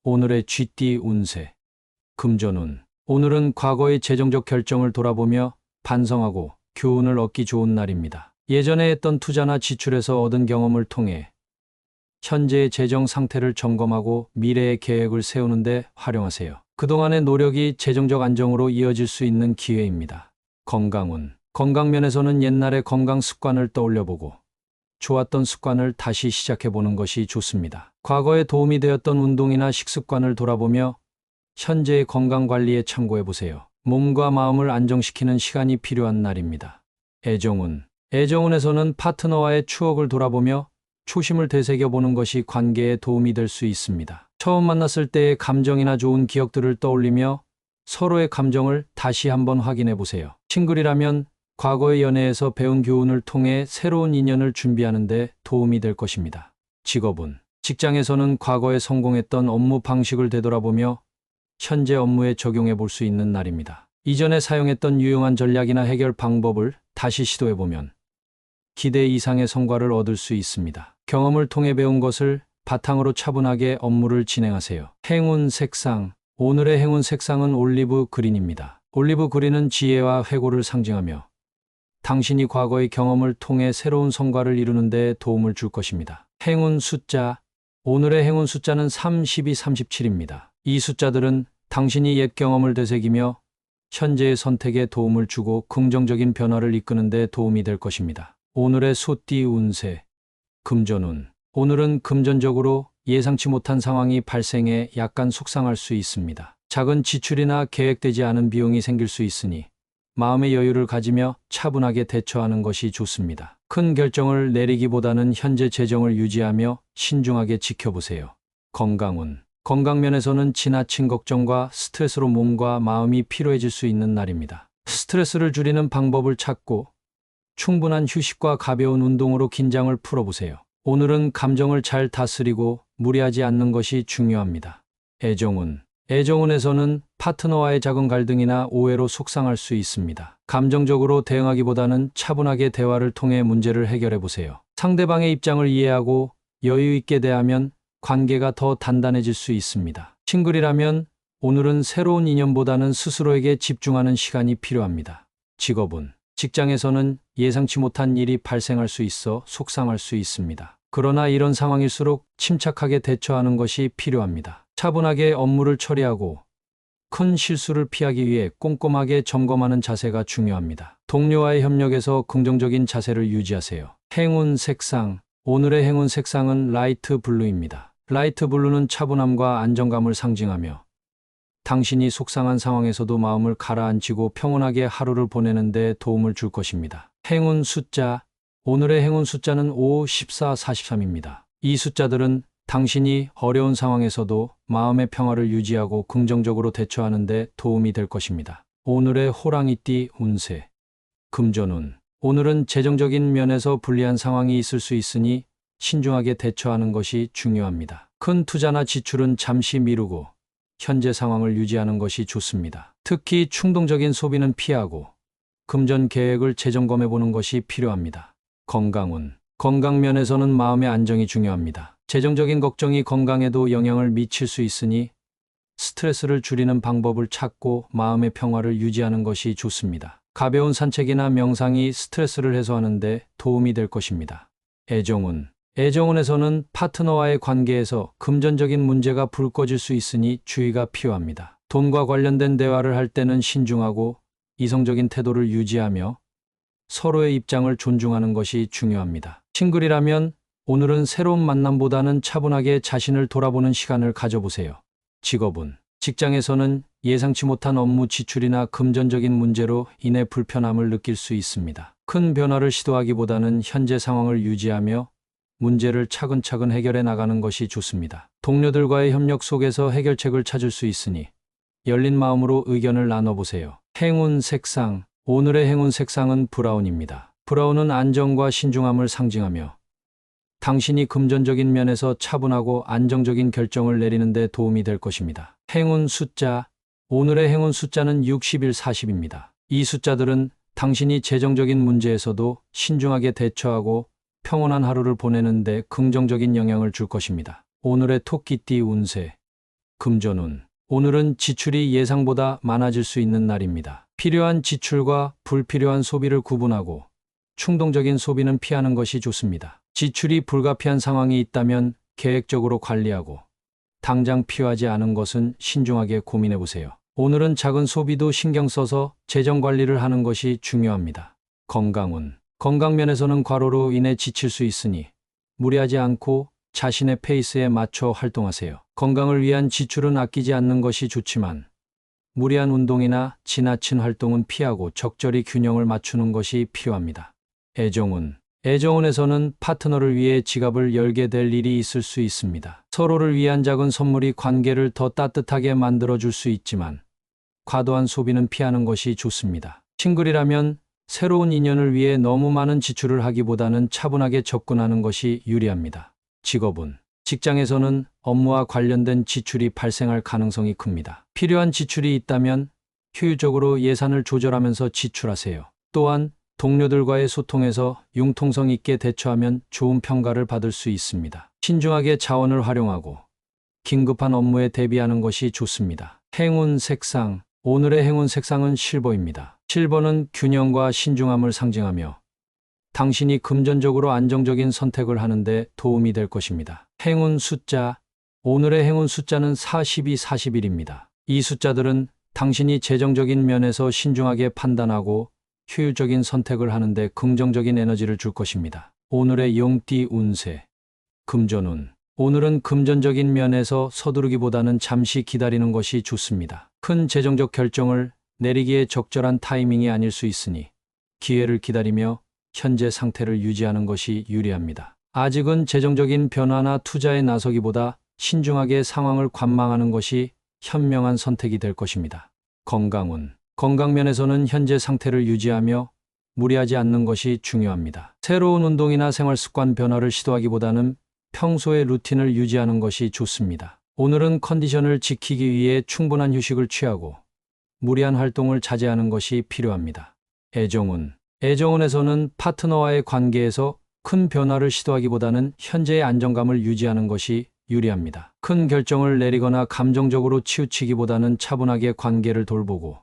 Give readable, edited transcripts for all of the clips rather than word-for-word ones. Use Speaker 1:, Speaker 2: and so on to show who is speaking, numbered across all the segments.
Speaker 1: 오늘의 쥐띠 운세. 금전운. 오늘은 과거의 재정적 결정을 돌아보며 반성하고 교훈을 얻기 좋은 날입니다. 예전에 했던 투자나 지출에서 얻은 경험을 통해 현재의 재정 상태를 점검하고 미래의 계획을 세우는 데 활용하세요. 그동안의 노력이 재정적 안정으로 이어질 수 있는 기회입니다. 건강운. 건강면에서는 옛날의 건강 습관을 떠올려보고 좋았던 습관을 다시 시작해보는 것이 좋습니다. 과거에 도움이 되었던 운동이나 식습관을 돌아보며 현재의 건강관리에 참고해보세요. 몸과 마음을 안정시키는 시간이 필요한 날입니다. 애정운. 애정운에서는 파트너와의 추억을 돌아보며 초심을 되새겨보는 것이 관계에 도움이 될 수 있습니다. 처음 만났을 때의 감정이나 좋은 기억들을 떠올리며 서로의 감정을 다시 한번 확인해보세요. 싱글이라면 과거의 연애에서 배운 교훈을 통해 새로운 인연을 준비하는 데 도움이 될 것입니다. 직업운. 직장에서는 과거에 성공했던 업무 방식을 되돌아보며 현재 업무에 적용해 볼 수 있는 날입니다. 이전에 사용했던 유용한 전략이나 해결 방법을 다시 시도해보면 기대 이상의 성과를 얻을 수 있습니다. 경험을 통해 배운 것을 바탕으로 차분하게 업무를 진행하세요. 행운 색상. 오늘의 행운 색상은 올리브 그린입니다. 올리브 그린은 지혜와 회고를 상징하며 당신이 과거의 경험을 통해 새로운 성과를 이루는 데 도움을 줄 것입니다. 행운 숫자. 오늘의 행운 숫자는 3, 12, 37입니다. 이 숫자들은 당신이 옛 경험을 되새기며 현재의 선택에 도움을 주고 긍정적인 변화를 이끄는 데 도움이 될 것입니다. 오늘의 소띠 운세. 금전운. 오늘은 금전적으로 예상치 못한 상황이 발생해 약간 속상할 수 있습니다. 작은 지출이나 계획되지 않은 비용이 생길 수 있으니 마음의 여유를 가지며 차분하게 대처하는 것이 좋습니다. 큰 결정을 내리기보다는 현재 재정을 유지하며 신중하게 지켜보세요. 건강운. 건강면에서는 지나친 걱정과 스트레스로 몸과 마음이 피로해질 수 있는 날입니다. 스트레스를 줄이는 방법을 찾고 충분한 휴식과 가벼운 운동으로 긴장을 풀어보세요. 오늘은 감정을 잘 다스리고 무리하지 않는 것이 중요합니다. 애정운. 애정운에서는 파트너와의 작은 갈등이나 오해로 속상할 수 있습니다. 감정적으로 대응하기보다는 차분하게 대화를 통해 문제를 해결해 보세요. 상대방의 입장을 이해하고 여유 있게 대하면 관계가 더 단단해질 수 있습니다. 싱글이라면 오늘은 새로운 인연보다는 스스로에게 집중하는 시간이 필요합니다. 직업운. 직장에서는 예상치 못한 일이 발생할 수 있어 속상할 수 있습니다. 그러나 이런 상황일수록 침착하게 대처하는 것이 필요합니다. 차분하게 업무를 처리하고 큰 실수를 피하기 위해 꼼꼼하게 점검하는 자세가 중요합니다. 동료와의 협력에서 긍정적인 자세를 유지하세요. 행운 색상. 오늘의 행운 색상은 라이트 블루입니다. 라이트 블루는 차분함과 안정감을 상징하며 당신이 속상한 상황에서도 마음을 가라앉히고 평온하게 하루를 보내는 데 도움을 줄 것입니다. 행운 숫자. 오늘의 행운 숫자는 5, 14, 43입니다. 이 숫자들은 당신이 어려운 상황에서도 마음의 평화를 유지하고 긍정적으로 대처하는 데 도움이 될 것입니다. 오늘의 호랑이띠 운세. 금전운. 오늘은 재정적인 면에서 불리한 상황이 있을 수 있으니 신중하게 대처하는 것이 중요합니다. 큰 투자나 지출은 잠시 미루고 현재 상황을 유지하는 것이 좋습니다. 특히 충동적인 소비는 피하고 금전 계획을 재점검해 보는 것이 필요합니다. 건강운. 건강면에서는 마음의 안정이 중요합니다. 재정적인 걱정이 건강에도 영향을 미칠 수 있으니 스트레스를 줄이는 방법을 찾고 마음의 평화를 유지하는 것이 좋습니다. 가벼운 산책이나 명상이 스트레스를 해소하는 데 도움이 될 것입니다. 애정운. 애정운에서는 파트너와의 관계에서 금전적인 문제가 불 꺼질 수 있으니 주의가 필요합니다. 돈과 관련된 대화를 할 때는 신중하고 이성적인 태도를 유지하며 서로의 입장을 존중하는 것이 중요합니다. 싱글이라면 오늘은 새로운 만남보다는 차분하게 자신을 돌아보는 시간을 가져보세요. 직업운. 직장에서는 예상치 못한 업무 지출이나 금전적인 문제로 인해 불편함을 느낄 수 있습니다. 큰 변화를 시도하기보다는 현재 상황을 유지하며 문제를 차근차근 해결해 나가는 것이 좋습니다. 동료들과의 협력 속에서 해결책을 찾을 수 있으니 열린 마음으로 의견을 나눠보세요. 행운 색상. 오늘의 행운 색상은 브라운입니다. 브라운은 안정과 신중함을 상징하며 당신이 금전적인 면에서 차분하고 안정적인 결정을 내리는 데 도움이 될 것입니다. 행운 숫자. 오늘의 행운 숫자는 61, 40입니다. 이 숫자들은 당신이 재정적인 문제에서도 신중하게 대처하고 평온한 하루를 보내는 데 긍정적인 영향을 줄 것입니다. 오늘의 토끼띠 운세. 금전운. 오늘은 지출이 예상보다 많아질 수 있는 날입니다. 필요한 지출과 불필요한 소비를 구분하고 충동적인 소비는 피하는 것이 좋습니다. 지출이 불가피한 상황이 있다면 계획적으로 관리하고 당장 필요하지 않은 것은 신중하게 고민해 보세요. 오늘은 작은 소비도 신경 써서 재정 관리를 하는 것이 중요합니다. 건강운. 건강 면에서는 과로로 인해 지칠 수 있으니 무리하지 않고 자신의 페이스에 맞춰 활동하세요. 건강을 위한 지출은 아끼지 않는 것이 좋지만 무리한 운동이나 지나친 활동은 피하고 적절히 균형을 맞추는 것이 필요합니다. 애정운. 애정운에서는 파트너를 위해 지갑을 열게 될 일이 있을 수 있습니다. 서로를 위한 작은 선물이 관계를 더 따뜻하게 만들어줄 수 있지만 과도한 소비는 피하는 것이 좋습니다. 싱글이라면 새로운 인연을 위해 너무 많은 지출을 하기보다는 차분하게 접근하는 것이 유리합니다. 직업운. 직장에서는 업무와 관련된 지출이 발생할 가능성이 큽니다. 필요한 지출이 있다면 효율적으로 예산을 조절하면서 지출하세요. 또한 동료들과의 소통에서 융통성 있게 대처하면 좋은 평가를 받을 수 있습니다. 신중하게 자원을 활용하고 긴급한 업무에 대비하는 것이 좋습니다. 행운 색상. 오늘의 행운 색상은 실버입니다. 실버는 균형과 신중함을 상징하며 당신이 금전적으로 안정적인 선택을 하는데 도움이 될 것입니다. 행운 숫자. 오늘의 행운 숫자는 42, 41입니다. 이 숫자들은 당신이 재정적인 면에서 신중하게 판단하고 효율적인 선택을 하는데 긍정적인 에너지를 줄 것입니다. 오늘의 용띠 운세. 금전운. 오늘은 금전적인 면에서 서두르기보다는 잠시 기다리는 것이 좋습니다. 큰 재정적 결정을 내리기에 적절한 타이밍이 아닐 수 있으니 기회를 기다리며 현재 상태를 유지하는 것이 유리합니다. 아직은 재정적인 변화나 투자에 나서기보다 신중하게 상황을 관망하는 것이 현명한 선택이 될 것입니다. 건강운. 건강면에서는 현재 상태를 유지하며 무리하지 않는 것이 중요합니다. 새로운 운동이나 생활 습관 변화를 시도하기보다는 평소의 루틴을 유지하는 것이 좋습니다. 오늘은 컨디션을 지키기 위해 충분한 휴식을 취하고 무리한 활동을 자제하는 것이 필요합니다. 애정운. 애정운에서는 파트너와의 관계에서 큰 변화를 시도하기보다는 현재의 안정감을 유지하는 것이 유리합니다. 큰 결정을 내리거나 감정적으로 치우치기보다는 차분하게 관계를 돌보고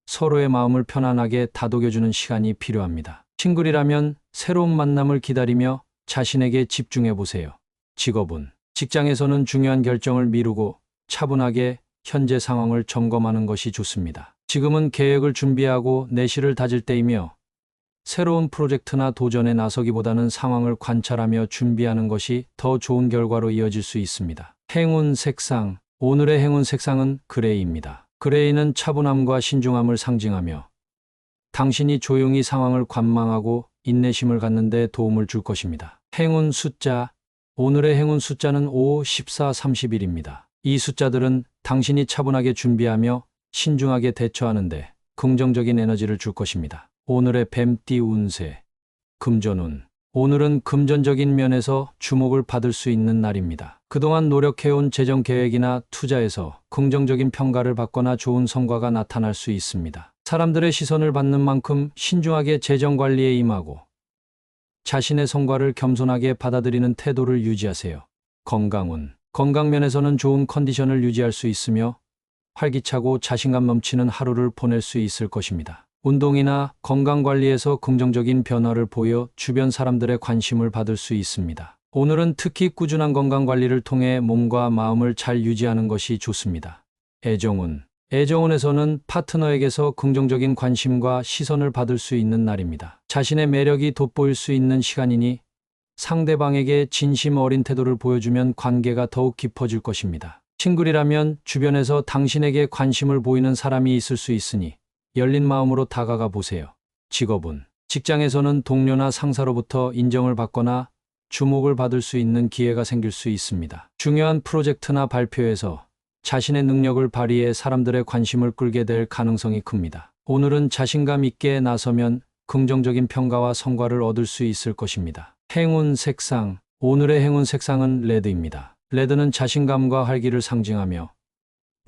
Speaker 1: 서로의 마음을 편안하게 다독여주는 시간이 필요합니다. 싱글이라면 새로운 만남을 기다리며 자신에게 집중해 보세요. 직업운. 직장에서는 중요한 결정을 미루고 차분하게 현재 상황을 점검하는 것이 좋습니다. 지금은 계획을 준비하고 내실을 다질 때이며 새로운 프로젝트나 도전에 나서기보다는 상황을 관찰하며 준비하는 것이 더 좋은 결과로 이어질 수 있습니다. 행운 색상. 오늘의 행운 색상은 그레이입니다. 그레이는 차분함과 신중함을 상징하며 당신이 조용히 상황을 관망하고 인내심을 갖는 데 도움을 줄 것입니다. 행운 숫자. 오늘의 행운 숫자는 5, 14, 31입니다. 이 숫자들은 당신이 차분하게 준비하며 신중하게 대처하는데 긍정적인 에너지를 줄 것입니다. 오늘의 뱀띠 운세. 금전운. 오늘은 금전적인 면에서 주목을 받을 수 있는 날입니다. 그동안 노력해온 재정 계획이나 투자에서 긍정적인 평가를 받거나 좋은 성과가 나타날 수 있습니다. 사람들의 시선을 받는 만큼 신중하게 재정 관리에 임하고 자신의 성과를 겸손하게 받아들이는 태도를 유지하세요. 건강운. 건강면에서는 좋은 컨디션을 유지할 수 있으며 활기차고 자신감 넘치는 하루를 보낼 수 있을 것입니다. 운동이나 건강관리에서 긍정적인 변화를 보여 주변 사람들의 관심을 받을 수 있습니다. 오늘은 특히 꾸준한 건강관리를 통해 몸과 마음을 잘 유지하는 것이 좋습니다. 애정운. 애정운에서는 파트너에게서 긍정적인 관심과 시선을 받을 수 있는 날입니다. 자신의 매력이 돋보일 수 있는 시간이니 상대방에게 진심 어린 태도를 보여주면 관계가 더욱 깊어질 것입니다. 싱글이라면 주변에서 당신에게 관심을 보이는 사람이 있을 수 있으니 열린 마음으로 다가가 보세요. 직업운. 직장에서는 동료나 상사로부터 인정을 받거나 주목을 받을 수 있는 기회가 생길 수 있습니다. 중요한 프로젝트나 발표에서 자신의 능력을 발휘해 사람들의 관심을 끌게 될 가능성이 큽니다. 오늘은 자신감 있게 나서면 긍정적인 평가와 성과를 얻을 수 있을 것입니다. 행운 색상. 오늘의 행운 색상은 레드입니다. 레드는 자신감과 활기를 상징하며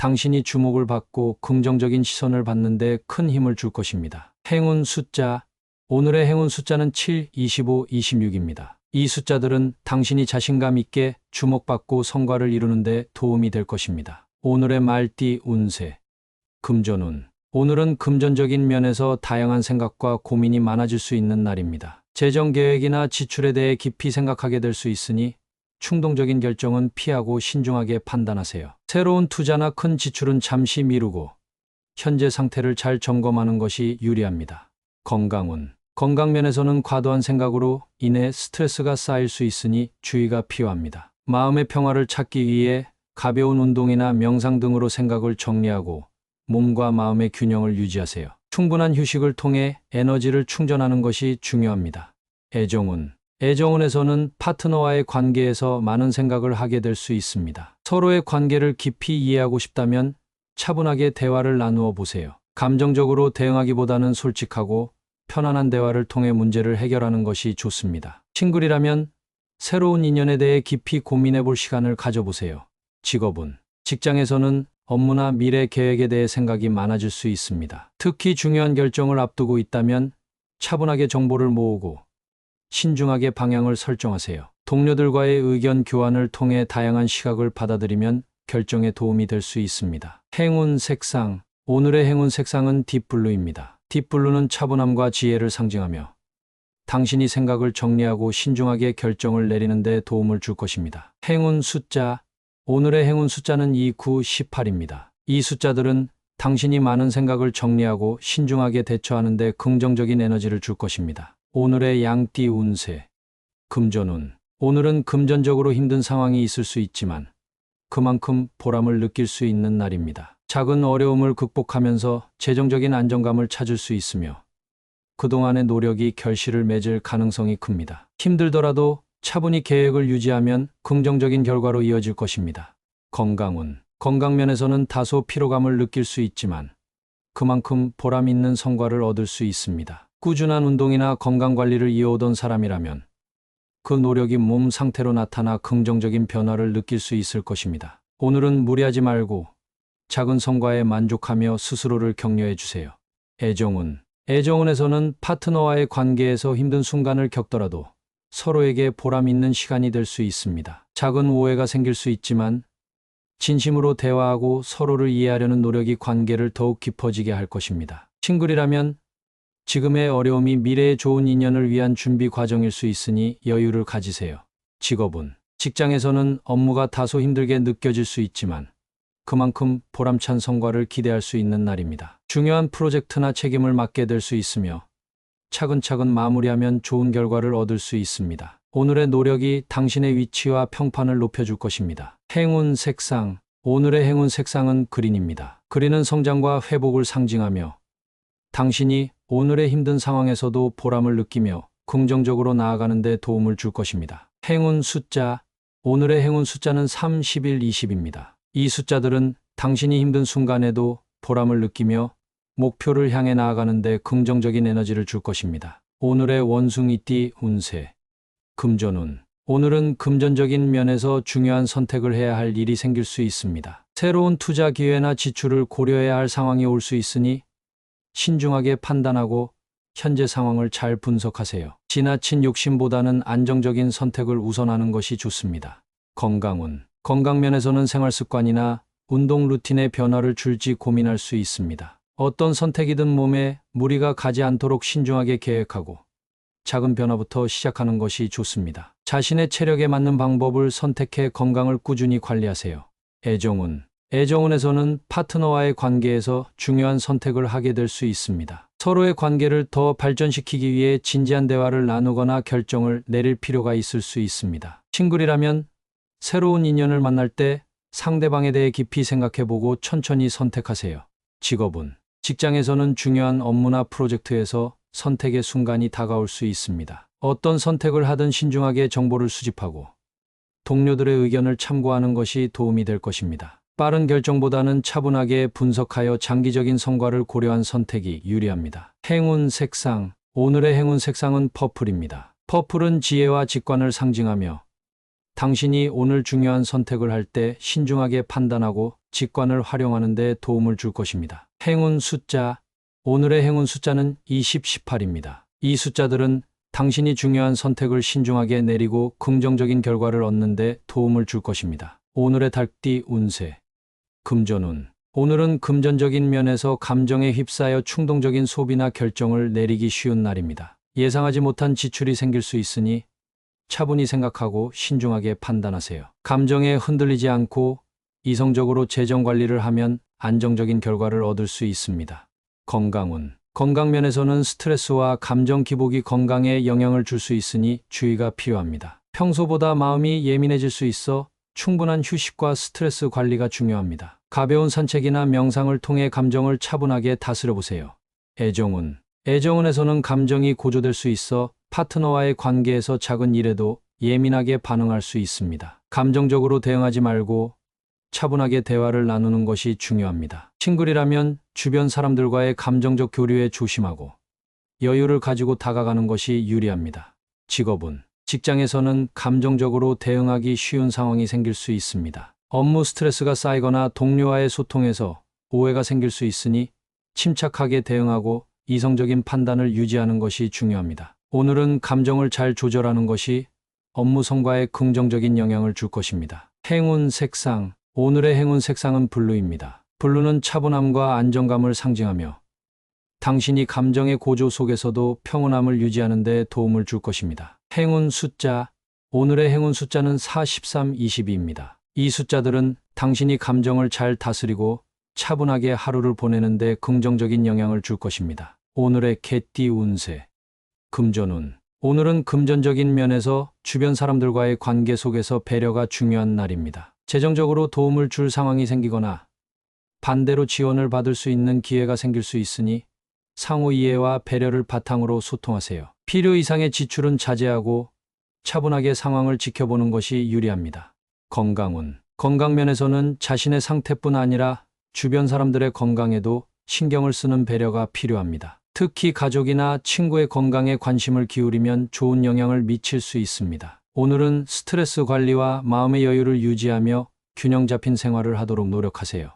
Speaker 1: 당신이 주목을 받고 긍정적인 시선을 받는데 큰 힘을 줄 것입니다. 행운 숫자. 오늘의 행운 숫자는 7, 25, 26입니다. 이 숫자들은 당신이 자신감 있게 주목받고 성과를 이루는 데 도움이 될 것입니다. 오늘의 말띠 운세. 금전운. 오늘은 금전적인 면에서 다양한 생각과 고민이 많아질 수 있는 날입니다. 재정 계획이나 지출에 대해 깊이 생각하게 될 수 있으니 충동적인 결정은 피하고 신중하게 판단하세요. 새로운 투자나 큰 지출은 잠시 미루고 현재 상태를 잘 점검하는 것이 유리합니다. 건강운. 건강 면에서는 과도한 생각으로 인해 스트레스가 쌓일 수 있으니 주의가 필요합니다. 마음의 평화를 찾기 위해 가벼운 운동이나 명상 등으로 생각을 정리하고 몸과 마음의 균형을 유지하세요. 충분한 휴식을 통해 에너지를 충전하는 것이 중요합니다. 애정운. 애정운에서는 파트너와의 관계에서 많은 생각을 하게 될 수 있습니다. 서로의 관계를 깊이 이해하고 싶다면 차분하게 대화를 나누어 보세요. 감정적으로 대응하기보다는 솔직하고 편안한 대화를 통해 문제를 해결하는 것이 좋습니다. 싱글이라면 새로운 인연에 대해 깊이 고민해 볼 시간을 가져보세요. 직업운. 직장에서는 업무나 미래 계획에 대해 생각이 많아질 수 있습니다. 특히 중요한 결정을 앞두고 있다면 차분하게 정보를 모으고 신중하게 방향을 설정하세요. 동료들과의 의견 교환을 통해 다양한 시각을 받아들이면 결정에 도움이 될 수 있습니다. 행운 색상. 오늘의 행운 색상은 딥블루입니다. 딥블루는 차분함과 지혜를 상징하며 당신이 생각을 정리하고 신중하게 결정을 내리는 데 도움을 줄 것입니다. 행운 숫자. 오늘의 행운 숫자는 2, 9, 18입니다. 이 숫자들은 당신이 많은 생각을 정리하고 신중하게 대처하는 데 긍정적인 에너지를 줄 것입니다. 오늘의 양띠 운세. 금전운. 오늘은 금전적으로 힘든 상황이 있을 수 있지만 그만큼 보람을 느낄 수 있는 날입니다. 작은 어려움을 극복하면서 재정적인 안정감을 찾을 수 있으며 그동안의 노력이 결실을 맺을 가능성이 큽니다. 힘들더라도 차분히 계획을 유지하면 긍정적인 결과로 이어질 것입니다. 건강운. 건강면에서는 다소 피로감을 느낄 수 있지만 그만큼 보람 있는 성과를 얻을 수 있습니다. 꾸준한 운동이나 건강관리를 이어오던 사람이라면 그 노력이 몸 상태로 나타나 긍정적인 변화를 느낄 수 있을 것입니다. 오늘은 무리하지 말고 작은 성과에 만족하며 스스로를 격려해 주세요. 애정운. 애정운에서는 파트너와의 관계에서 힘든 순간을 겪더라도 서로에게 보람 있는 시간이 될 수 있습니다. 작은 오해가 생길 수 있지만 진심으로 대화하고 서로를 이해하려는 노력이 관계를 더욱 깊어지게 할 것입니다. 싱글이라면 지금의 어려움이 미래의 좋은 인연을 위한 준비 과정일 수 있으니 여유를 가지세요. 직업운. 직장에서는 업무가 다소 힘들게 느껴질 수 있지만 그만큼 보람찬 성과를 기대할 수 있는 날입니다. 중요한 프로젝트나 책임을 맡게 될 수 있으며 차근차근 마무리하면 좋은 결과를 얻을 수 있습니다. 오늘의 노력이 당신의 위치와 평판을 높여줄 것입니다. 행운 색상. 오늘의 행운 색상은 그린입니다. 그린은 성장과 회복을 상징하며 당신이 오늘의 힘든 상황에서도 보람을 느끼며 긍정적으로 나아가는 데 도움을 줄 것입니다. 행운 숫자. 오늘의 행운 숫자는 3, 11, 20입니다. 이 숫자들은 당신이 힘든 순간에도 보람을 느끼며 목표를 향해 나아가는 데 긍정적인 에너지를 줄 것입니다. 오늘의 원숭이띠 운세. 금전운. 오늘은 금전적인 면에서 중요한 선택을 해야 할 일이 생길 수 있습니다. 새로운 투자 기회나 지출을 고려해야 할 상황이 올 수 있으니 신중하게 판단하고 현재 상황을 잘 분석하세요. 지나친 욕심보다는 안정적인 선택을 우선하는 것이 좋습니다. 건강운. 건강면에서는 생활 습관이나 운동 루틴의 변화를 줄지 고민할 수 있습니다. 어떤 선택이든 몸에 무리가 가지 않도록 신중하게 계획하고 작은 변화부터 시작하는 것이 좋습니다. 자신의 체력에 맞는 방법을 선택해 건강을 꾸준히 관리하세요. 애정운. 애정운에서는 파트너와의 관계에서 중요한 선택을 하게 될 수 있습니다. 서로의 관계를 더 발전시키기 위해 진지한 대화를 나누거나 결정을 내릴 필요가 있을 수 있습니다. 싱글이라면 새로운 인연을 만날 때 상대방에 대해 깊이 생각해보고 천천히 선택하세요. 직업운. 직장에서는 중요한 업무나 프로젝트에서 선택의 순간이 다가올 수 있습니다. 어떤 선택을 하든 신중하게 정보를 수집하고 동료들의 의견을 참고하는 것이 도움이 될 것입니다. 빠른 결정보다는 차분하게 분석하여 장기적인 성과를 고려한 선택이 유리합니다. 행운 색상. 오늘의 행운 색상은 퍼플입니다. 퍼플은 지혜와 직관을 상징하며 당신이 오늘 중요한 선택을 할 때 신중하게 판단하고 직관을 활용하는 데 도움을 줄 것입니다. 행운 숫자. 오늘의 행운 숫자는 20, 18입니다. 이 숫자들은 당신이 중요한 선택을 신중하게 내리고 긍정적인 결과를 얻는 데 도움을 줄 것입니다. 오늘의 달띠 운세. 금전운. 오늘은 금전적인 면에서 감정에 휩싸여 충동적인 소비나 결정을 내리기 쉬운 날입니다. 예상하지 못한 지출이 생길 수 있으니 차분히 생각하고 신중하게 판단하세요. 감정에 흔들리지 않고 이성적으로 재정 관리를 하면 안정적인 결과를 얻을 수 있습니다. 건강운. 건강면에서는 스트레스와 감정 기복이 건강에 영향을 줄 수 있으니 주의가 필요합니다. 평소보다 마음이 예민해질 수 있어 충분한 휴식과 스트레스 관리가 중요합니다. 가벼운 산책이나 명상을 통해 감정을 차분하게 다스려 보세요. 애정운. 애정운에서는 감정이 고조될 수 있어 파트너와의 관계에서 작은 일에도 예민하게 반응할 수 있습니다. 감정적으로 대응하지 말고 차분하게 대화를 나누는 것이 중요합니다. 싱글이라면 주변 사람들과의 감정적 교류에 조심하고 여유를 가지고 다가가는 것이 유리합니다. 직업운. 직장에서는 감정적으로 대응하기 쉬운 상황이 생길 수 있습니다. 업무 스트레스가 쌓이거나 동료와의 소통에서 오해가 생길 수 있으니 침착하게 대응하고 이성적인 판단을 유지하는 것이 중요합니다. 오늘은 감정을 잘 조절하는 것이 업무 성과에 긍정적인 영향을 줄 것입니다. 행운 색상. 오늘의 행운 색상은 블루입니다. 블루는 차분함과 안정감을 상징하며 당신이 감정의 고조 속에서도 평온함을 유지하는 데 도움을 줄 것입니다. 행운 숫자. 오늘의 행운 숫자는 4, 13, 22입니다. 이 숫자들은 당신이 감정을 잘 다스리고 차분하게 하루를 보내는 데 긍정적인 영향을 줄 것입니다. 오늘의 개띠 운세. 금전운. 오늘은 금전적인 면에서 주변 사람들과의 관계 속에서 배려가 중요한 날입니다. 재정적으로 도움을 줄 상황이 생기거나 반대로 지원을 받을 수 있는 기회가 생길 수 있으니 상호 이해와 배려를 바탕으로 소통하세요. 필요 이상의 지출은 자제하고 차분하게 상황을 지켜보는 것이 유리합니다. 건강운. 건강면에서는 자신의 상태뿐 아니라 주변 사람들의 건강에도 신경을 쓰는 배려가 필요합니다. 특히 가족이나 친구의 건강에 관심을 기울이면 좋은 영향을 미칠 수 있습니다. 오늘은 스트레스 관리와 마음의 여유를 유지하며 균형 잡힌 생활을 하도록 노력하세요.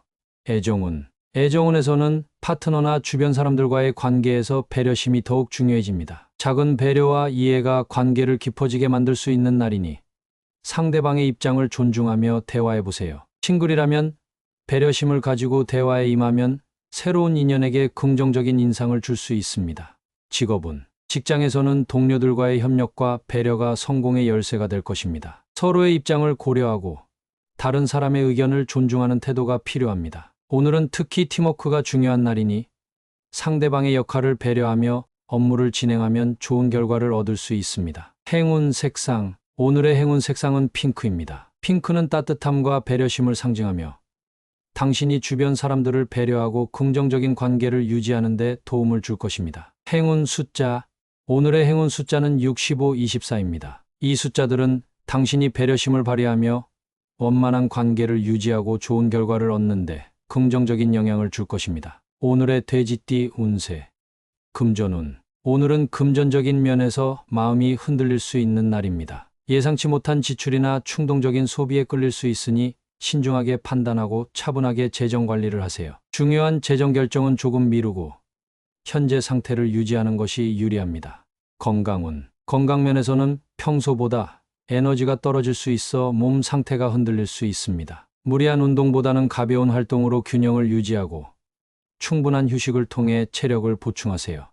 Speaker 1: 애정운. 애정운에서는 파트너나 주변 사람들과의 관계에서 배려심이 더욱 중요해집니다. 작은 배려와 이해가 관계를 깊어지게 만들 수 있는 날이니 상대방의 입장을 존중하며 대화해보세요. 싱글이라면 배려심을 가지고 대화에 임하면 새로운 인연에게 긍정적인 인상을 줄 수 있습니다. 직업운. 직장에서는 동료들과의 협력과 배려가 성공의 열쇠가 될 것입니다. 서로의 입장을 고려하고 다른 사람의 의견을 존중하는 태도가 필요합니다. 오늘은 특히 팀워크가 중요한 날이니 상대방의 역할을 배려하며 업무를 진행하면 좋은 결과를 얻을 수 있습니다. 행운 색상. 오늘의 행운 색상은 핑크입니다. 핑크는 따뜻함과 배려심을 상징하며 당신이 주변 사람들을 배려하고 긍정적인 관계를 유지하는 데 도움을 줄 것입니다. 행운 숫자. 오늘의 행운 숫자는 65, 24입니다. 이 숫자들은 당신이 배려심을 발휘하며 원만한 관계를 유지하고 좋은 결과를 얻는 데 긍정적인 영향을 줄 것입니다. 오늘의 돼지띠 운세. 금전운. 오늘은 금전적인 면에서 마음이 흔들릴 수 있는 날입니다. 예상치 못한 지출이나 충동적인 소비에 끌릴 수 있으니 신중하게 판단하고 차분하게 재정 관리를 하세요. 중요한 재정 결정은 조금 미루고 현재 상태를 유지하는 것이 유리합니다. 건강운. 건강면에서는 평소보다 에너지가 떨어질 수 있어 몸 상태가 흔들릴 수 있습니다. 무리한 운동보다는 가벼운 활동으로 균형을 유지하고 충분한 휴식을 통해 체력을 보충하세요.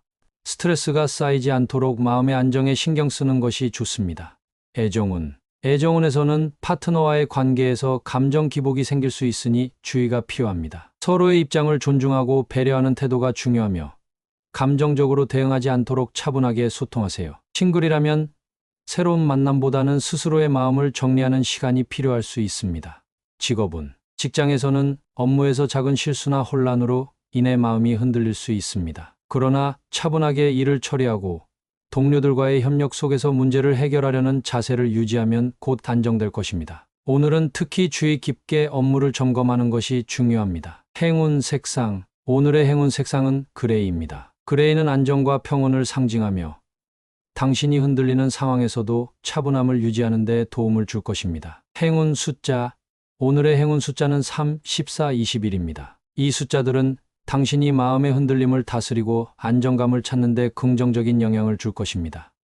Speaker 1: 스트레스가 쌓이지 않도록 마음의 안정에 신경 쓰는 것이 좋습니다. 애정운. 애정운에서는 파트너와의 관계에서 감정 기복이 생길 수 있으니 주의가 필요합니다. 서로의 입장을 존중하고 배려하는 태도가 중요하며 감정적으로 대응하지 않도록 차분하게 소통하세요. 싱글이라면 새로운 만남보다는 스스로의 마음을 정리하는 시간이 필요할 수 있습니다. 직업운. 직장에서는 업무에서 작은 실수나 혼란으로 인해 마음이 흔들릴 수 있습니다. 그러나 차분하게 일을 처리하고 동료들과의 협력 속에서 문제를 해결하려는 자세를 유지하면 곧 안정될 것입니다. 오늘은 특히 주의 깊게 업무를 점검하는 것이 중요합니다. 행운 색상. 오늘의 행운 색상은 그레이입니다. 그레이는 안정과 평온을 상징하며 당신이 흔들리는 상황에서도 차분함을 유지하는 데 도움을 줄 것입니다. 행운 숫자. 오늘의 행운 숫자는 3, 14, 21입니다. 이 숫자들은 당신이 마음의 흔들림을 다스리고 안정감을 찾는 데 긍정적인 영향을 줄 것입니다.